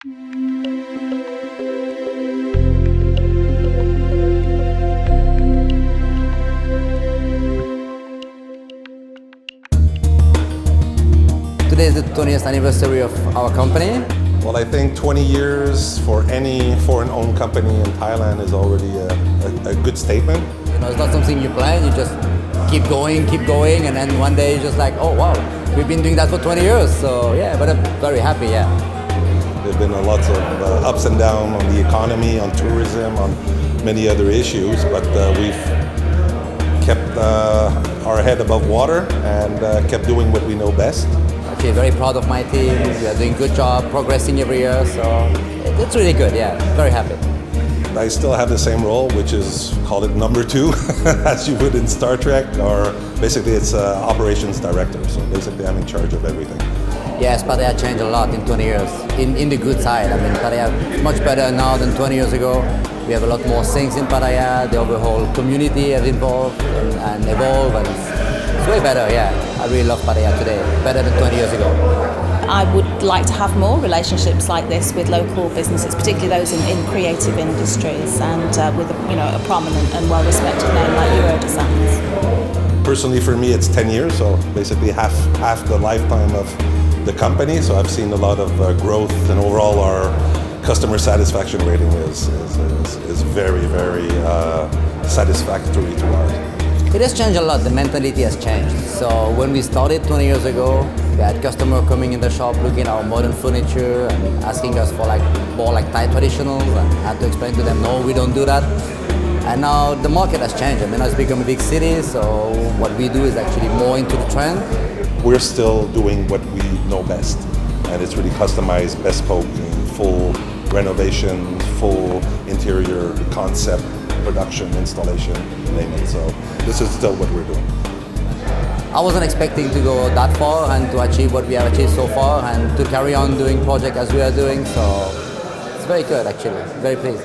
Today is the 20th anniversary of our company. Well, I think 20 years for any foreign-owned company in Thailand is already a good statement. You know, it's not something you plan, you just keep going, and then one day you're just like, oh wow, we've been doing that for 20 years. So yeah, but I'm very happy, yeah. There's been lots of ups and downs on the economy, on tourism, on many other issues, but we've kept our head above water and kept doing what we know best. Actually, very proud of my team. We are doing a good job, progressing every year, so it's really good, yeah. Very happy. I still have the same role, which is, call it number 2, as you would in Star Trek, or basically it's operations director, so basically I'm in charge of everything. Yes, Pattaya changed a lot in 20 years, in the good side. I mean, Pattaya is much better now than 20 years ago. We have a lot more things in Pattaya, the overall community has evolved and evolved, and it's way better, yeah. I really love Pattaya today, better than 20 years ago. I would like to have more relationships like this with local businesses, particularly those in creative industries, and with a prominent and well-respected name like Eurodesigns. Personally, for me, it's 10 years, so basically half the lifetime of the company. So I've seen a lot of growth, and overall our customer satisfaction rating is very, very satisfactory to ours. It has changed a lot, the mentality has changed. So when we started 20 years ago, we had customers coming in the shop looking at our modern furniture and asking us for more Thai traditionals, and I had to explain to them, no, we don't do that. And now the market has changed. I mean, it's become a big city, so what we do is actually more into the trend. We're still doing what we know best, and it's really customized, bespoke, full renovation, full interior concept, production, installation, name it. So this is still what we're doing. I wasn't expecting to go that far and to achieve what we have achieved so far, and to carry on doing projects as we are doing, so it's very good actually, very pleased.